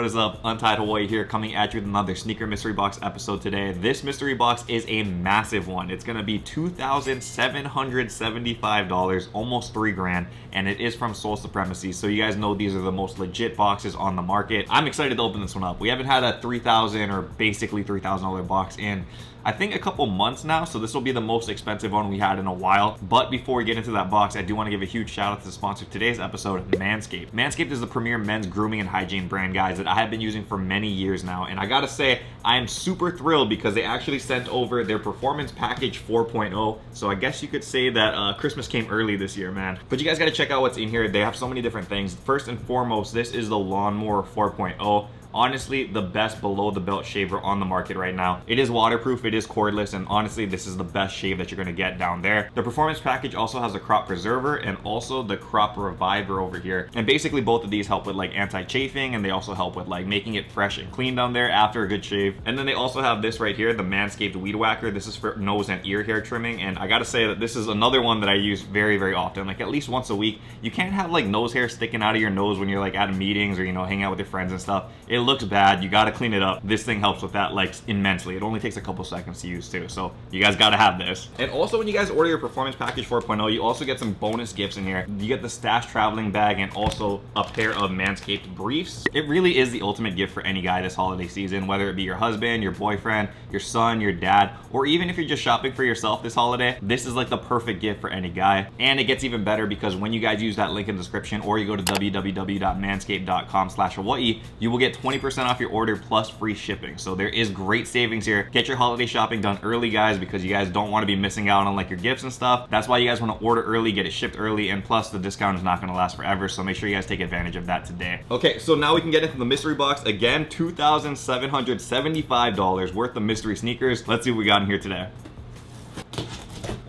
What is up? Untied Hawaii here, coming at you with another sneaker mystery box episode today. This mystery box is a massive one. It's gonna be $2,775, almost $3,000, and it is from Sole Supremacy. So you guys know these are the most legit boxes on the market. I'm excited to open this one up. We haven't had a $3,000 or basically $3,000 box in I think a couple months now, so this will be the most expensive one we had in a while. But before we get into that box, I do want to give a huge shout out to the sponsor of today's episode, Manscaped. Manscaped is the premier men's grooming and hygiene brand, guys, that I have been using for many years now. And I gotta say, I am super thrilled because they actually sent over their Performance Package 4.0. So I guess you could say that Christmas came early this year, man. But you guys gotta check out what's in here. They have so many different things. First and foremost, this is the Lawnmower 4.0. Honestly, the best below the belt shaver on the market right now. It is waterproof, it is cordless, and honestly, this is the best shave that you're gonna get down there. The Performance Package also has a crop preserver and also the crop reviver over here. And basically both of these help with like anti-chafing, and they also help with like making it fresh and clean down there after a good shave. And then they also have this right here, the Manscaped Weed Whacker. This is for nose and ear hair trimming, and I gotta say that this is another one that I use very, very often, like at least once a week. You can't have like nose hair sticking out of your nose when you're like at meetings or, you know, hanging out with your friends and stuff. It looks bad. You gotta clean it up. This thing helps with that like immensely. It only takes a couple seconds to use too, so you guys gotta have this. And also, when you guys order your Performance Package 4.0, you also get some bonus gifts in here. You get the Stash traveling bag and also a pair of Manscaped briefs. It really is the ultimate gift for any guy this holiday season, whether it be your husband, your boyfriend, your son, your dad, or even if you're just shopping for yourself this holiday. This is like the perfect gift for any guy. And it gets even better because when you guys use that link in the description, or you go to www.manscaped.com/Hawaii, you will get 20% off your order plus free shipping. So there is great savings here. Get your holiday shopping done early, guys, because you guys don't want to be missing out on like your gifts and stuff. That's why you guys want to order early, get it shipped early, and plus the discount is not going to last forever, so make sure you guys take advantage of that today. Okay, so now we can get into the mystery box. Again, $2,775 worth of mystery sneakers. Let's see what we got in here today.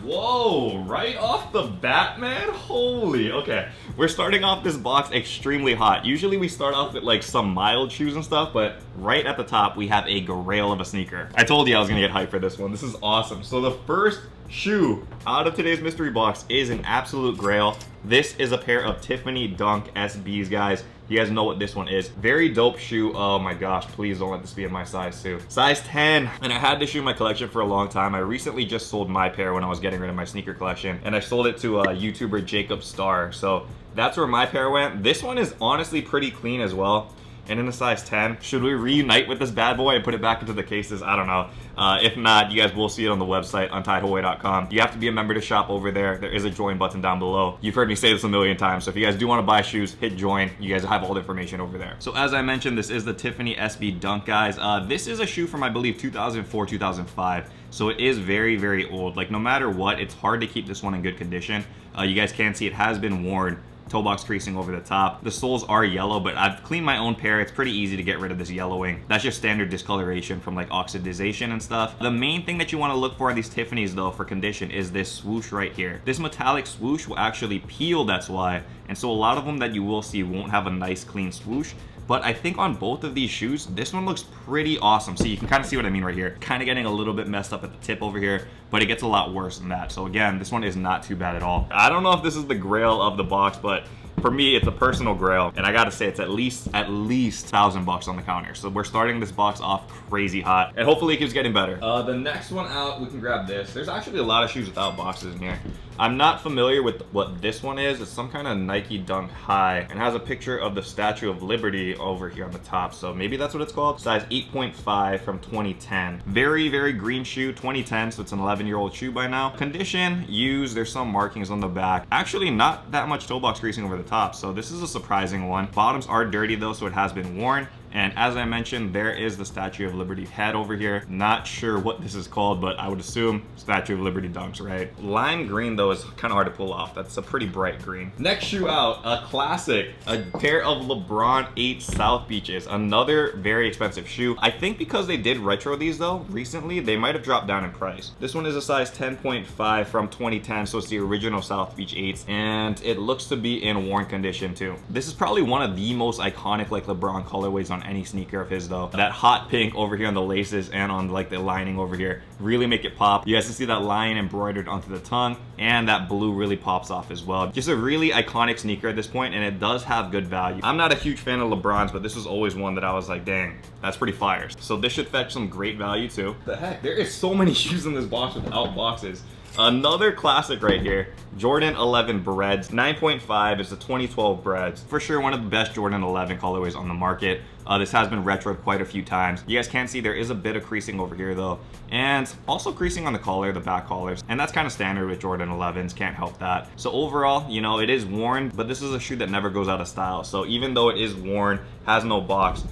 Whoa, right off the bat, man. Holy, okay. We're starting off this box extremely hot. Usually we start off with like some mild shoes and stuff, but right at the top we have a grail of a sneaker. I told you I was gonna get hyped for this one. This is awesome. So the first shoe out of today's mystery box is an absolute grail. This is a pair of Tiffany Dunk SBs, guys. You guys know what this one is. Very dope shoe. Oh my gosh, please don't let this be in my size too. Size 10. And I had this shoe in my collection for a long time. I recently just sold my pair when I was getting rid of my sneaker collection, and I sold it to YouTuber Jacob Starr. So that's where my pair went. This one is honestly pretty clean as well, and in a size 10. Should we reunite with this bad boy and put it back into the cases? I don't know. If not, you guys will see it on the website, untiedhawaii.com. You have to be a member to shop over there. There is a join button down below. You've heard me say this a million times, so if you guys do want to buy shoes, hit join. You guys have all the information over there. So as I mentioned, this is the Tiffany SB Dunk, guys. This is a shoe from, I believe, 2004, 2005. So it is very, very old. Like, no matter what, it's hard to keep this one in good condition. You guys can see it has been worn. Toe box creasing over the top. The soles are yellow, but I've cleaned my own pair. It's pretty easy to get rid of this yellowing. That's just standard discoloration from like oxidization and stuff. The main thing that you want to look for in these Tiffany's though for condition is this swoosh right here. This metallic swoosh will actually peel, that's why. And so a lot of them that you will see won't have a nice clean swoosh. But I think on both of these shoes, this one looks pretty awesome. So you can kind of see what I mean right here. Kind of getting a little bit messed up at the tip over here, but it gets a lot worse than that. So again, this one is not too bad at all. I don't know if this is the grail of the box, but for me, it's a personal grail, and I gotta say it's at least $1,000 on the counter. So we're starting this box off crazy hot, and hopefully it keeps getting better. The next one out, we can grab this. There's actually a lot of shoes without boxes in here. I'm not familiar with what this one is. It's some kind of Nike Dunk High, and has a picture of the Statue of Liberty over here on the top. So maybe that's what it's called. Size 8.5 from 2010. Very, very green shoe, 2010, so it's an 11-year-old shoe by now. Condition, used. There's some markings on the back. Actually, not that much toe box creasing over the top, so this is a surprising one. Bottoms are dirty though, so it has been worn. And as I mentioned, there is the Statue of Liberty head over here. Not sure what this is called, but I would assume Statue of Liberty Dunks, right? Lime green though is kind of hard to pull off. That's a pretty bright green. Next shoe out, a classic, a pair of LeBron 8 South Beaches. Another very expensive shoe. I think because they did retro these though recently, they might have dropped down in price. This one is a size 10.5 from 2010, so it's the original South Beach 8s, and it looks to be in worn condition too. This is probably one of the most iconic like LeBron colorways on any sneaker of his though. That hot pink over here on the laces and on like the lining over here really make it pop. You guys can see that lion embroidered onto the tongue, and that blue really pops off as well. Just a really iconic sneaker at this point, and it does have good value. I'm not a huge fan of LeBron's, but this was always one that I was like, dang, that's pretty fire. So this should fetch some great value too. The heck, there is so many shoes in this box without boxes. Another classic right here, Jordan 11 Breads, 9.5 is the 2012 Breads. For sure one of the best Jordan 11 colorways on the market. This has been retroed quite a few times. You guys can't see there is a bit of creasing over here though, and also creasing on the collar, the back collars, and that's kind of standard with Jordan 11s, can't help that. So overall, you know, it is worn, but this is a shoe that never goes out of style. So even though it is worn, has no box,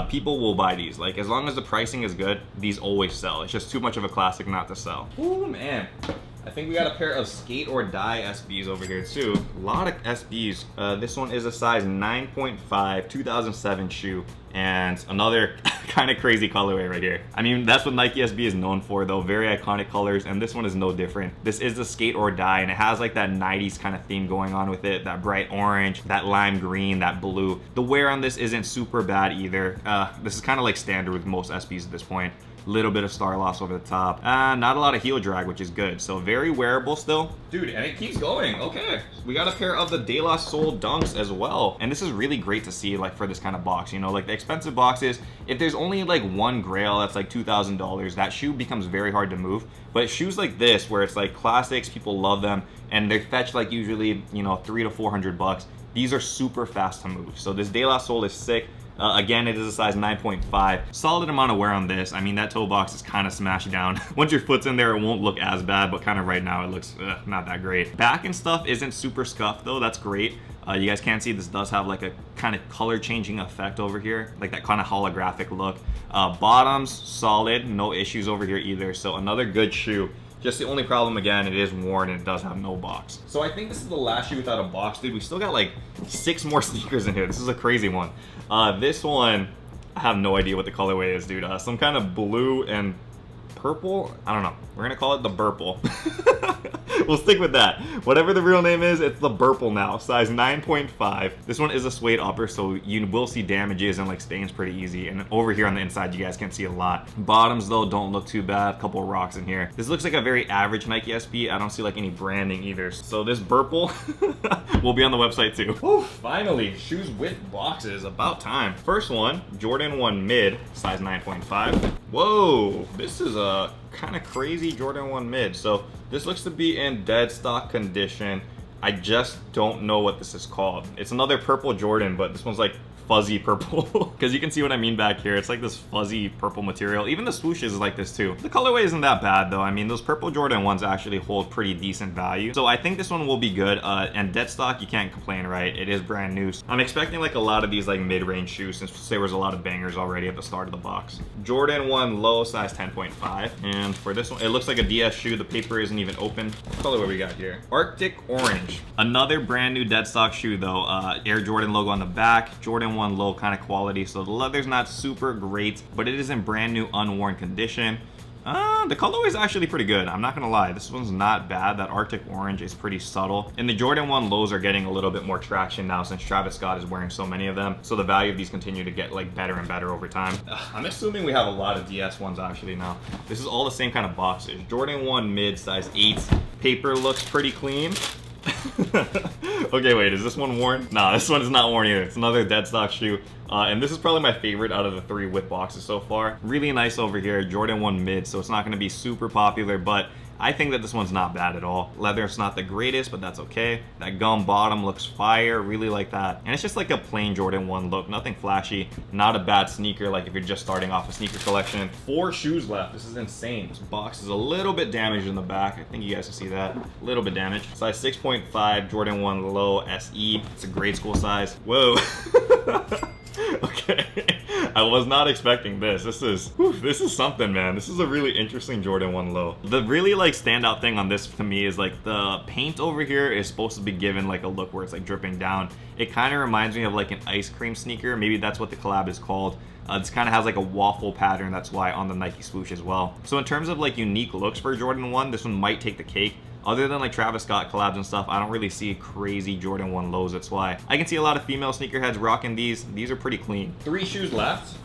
people will buy these. Like, as long as the pricing is good, these always sell. It's just too much of a classic not to sell. Ooh, man. I think we got a pair of Skate or Die SBs over here too. A lot of SBs. This one is a size 9.5, 2007 shoe, and another kind of crazy colorway right here. I mean, that's what Nike SB is known for though, very iconic colors, and this one is no different. This is the Skate or Die, and it has like that 90s kind of theme going on with it, that bright orange, that lime green, that blue. The wear on this isn't super bad either. This is kind of like standard with most SBs at this point. Little bit of star loss over the top. Not a lot of heel drag, which is good. So very wearable still. Dude, and it keeps going. Okay. We got a pair of the De La Soul Dunks as well. And this is really great to see, like, for this kind of box. You know, like the expensive boxes, if there's only like one grail that's like $2,000, that shoe becomes very hard to move. But shoes like this, where it's like classics, people love them, and they fetch like usually, you know, $300 to $400. These are super fast to move. So this De La Soul is sick. Again, it is a size 9.5. Solid amount of wear on this. I mean, that toe box is kind of smashed down. Once your foot's in there, it won't look as bad, but kind of right now it looks not that great. Back and stuff isn't super scuffed though. That's great. You guys can't see, this does have like a kind of color changing effect over here, like that kind of holographic look. Bottoms, solid, no issues over here either. So another good shoe. Just the only problem, again, it is worn and it does have no box. So I think this is the last shoe without a box, dude. We still got like 6 more sneakers in here. This is a crazy one. This one, I have no idea what the colorway is, dude. Some kind of blue and purple. I don't know. We're gonna call it the Burple. We'll stick with that. Whatever the real name is, it's the Burple now. Size 9.5. This one is a suede upper, so you will see damages and like stains pretty easy. And over here on the inside, you guys can see a lot. Bottoms though don't look too bad. A couple of rocks in here. This looks like a very average Nike SB. I don't see like any branding either. So this Burple will be on the website too. Whew, finally, shoes with boxes. About time. First one, Jordan 1 Mid, size 9.5. Whoa, this is a kind of crazy Jordan 1 Mid. So this looks to be in dead stock condition. I just don't know what this is called. It's another purple Jordan, but this one's like fuzzy purple. Because you can see what I mean back here. It's like this fuzzy purple material. Even the swooshes is like this too. The colorway isn't that bad though. I mean, those purple Jordan ones actually hold pretty decent value. So I think this one will be good. And dead stock, you can't complain, right? It is brand new. I'm expecting like a lot of these like mid-range shoes, since there was a lot of bangers already at the start of the box. Jordan 1 Low, size 10.5. And for this one, it looks like a DS shoe. The paper isn't even open. What color we got here? Arctic Orange. Another brand new dead stock shoe though. Air Jordan logo on the back. Jordan 1 Low kind of quality, so the leather's not super great, but it is in brand new unworn condition. The colorway is actually pretty good. I'm not gonna lie, this one's not bad. That Arctic Orange is pretty subtle, and the Jordan 1 Lows are getting a little bit more traction now since Travis Scott is wearing so many of them, so the value of these continue to get like better and better over time. I'm assuming we have a lot of DS ones actually now. This is all the same kind of boxes. Jordan 1 Mid, size 8. Paper looks pretty clean. Okay, wait, is this one worn? Nah, this one is not worn either. It's another dead stock shoe. And this is probably my favorite out of the 3 with boxes so far. Really nice over here, Jordan 1 Mid, so it's not gonna be super popular, but I think that this one's not bad at all. Leather's not the greatest, but that's okay. That gum bottom looks fire, really like that. And it's just like a plain Jordan 1 look, nothing flashy. Not a bad sneaker, like if you're just starting off a sneaker collection. 4 shoes left, this is insane. This box is a little bit damaged in the back. I think you guys can see that, a little bit damaged. Size 6.5, Jordan 1 Low SE. It's a grade school size. Whoa. Okay, I was not expecting this. This is something, man. This is a really interesting Jordan 1 Low. The really like standout thing on this to me is like the paint over here is supposed to be given like a look where it's like dripping down. It kind of reminds me of like an ice cream sneaker. Maybe that's what the collab is called. This kind of has like a waffle pattern, that's why, on the Nike swoosh as well. So in terms of like unique looks for Jordan 1, this one might take the cake. Other than like Travis Scott collabs and stuff, I don't really see crazy Jordan 1 lows. That's why I can see a lot of female sneakerheads rocking these. These are pretty clean. 3 shoes left.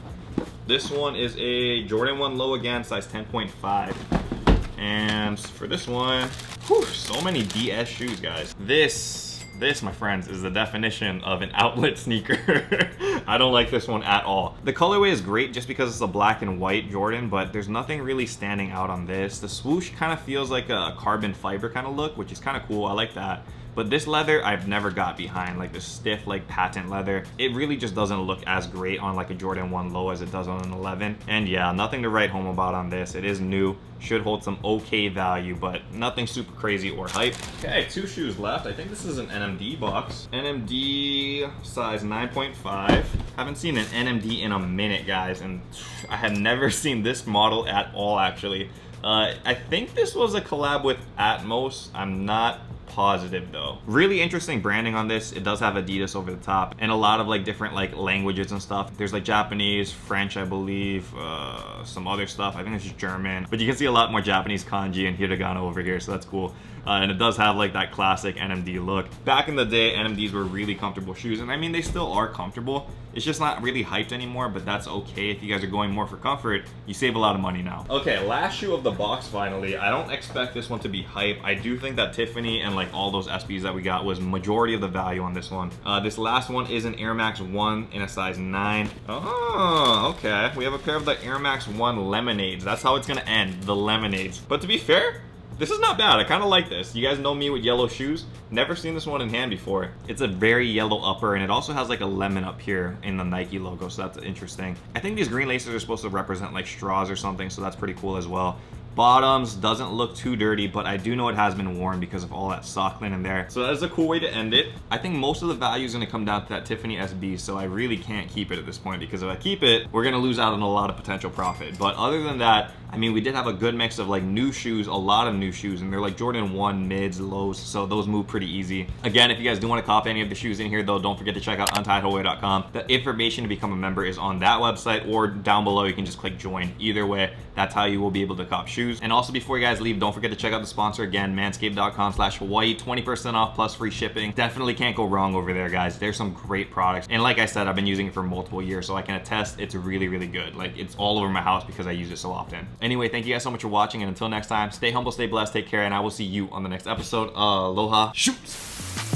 This one is a Jordan 1 low again, size 10.5. And for this one, whew, so many DS shoes, guys. This, my friends, is the definition of an outlet sneaker. I don't like this one at all. The colorway is great just because it's a black and white Jordan, but there's nothing really standing out on this. The swoosh kind of feels like a carbon fiber kind of look, which is kind of cool. I like that. But this leather, I've never got behind, like the stiff, like patent leather. It really just doesn't look as great on like a Jordan 1 low as it does on an 11. And yeah, nothing to write home about on this. It is new, should hold some okay value, but nothing super crazy or hype. Okay, 2 shoes left. I think this is an NMD box. NMD size 9.5. Haven't seen an NMD in a minute, guys, and I had never seen this model at all, actually. I think this was a collab with Atmos. I'm not positive though. Really interesting branding on this. It does have Adidas over the top and a lot of like different like languages and stuff. There's like Japanese, French, I believe, some other stuff. I think it's just German, but you can see a lot more Japanese kanji and hiragana over here, so that's cool. And it does have like that classic NMD look. Back in the day, NMDs were really comfortable shoes, and I mean they still are comfortable. It's just not really hyped anymore, but that's okay. If you guys are going more for comfort, you save a lot of money now. Okay, last shoe of the box finally. I don't expect this one to be hype. I do think that Tiffany and like all those SBs that we got was majority of the value on this one. This last one is an Air Max 1 in a size 9. Oh, okay. We have a pair of the Air Max 1 Lemonades. That's how it's gonna end, the Lemonades. But to be fair, this is not bad. I kind of like this. You guys know me with yellow shoes. Never seen this one in hand before. It's a very yellow upper, and it also has like a lemon up here in the Nike logo, so that's interesting. I think these green laces are supposed to represent like straws or something, so that's pretty cool as well. Bottoms doesn't look too dirty, but I do know it has been worn because of all that sock linen there. So that is a cool way to end it. I think most of the value is going to come down to that Tiffany SB, so I really can't keep it at this point, because if I keep it, we're going to lose out on a lot of potential profit. But other than that, I mean, we did have a good mix of like new shoes, a lot of new shoes, and they're like Jordan 1 mids, lows, so those move pretty easy. Again, if you guys do want to cop any of the shoes in here though, don't forget to check out untiedhallway.com. The information to become a member is on that website, or down below you can just click join. Either way, that's how you will be able to cop shoes. And also, before you guys leave, don't forget to check out the sponsor again, manscaped.com/Hawaii, 20% off plus free shipping. Definitely can't go wrong over there, guys. There's some great products, and like I said, I've been using it for multiple years, so I can attest it's really, really good. Like, it's all over my house because I use it so often. Anyway, thank you guys so much for watching, and until next time, stay humble, stay blessed, take care, and I will see you on the next episode. Aloha, shoot!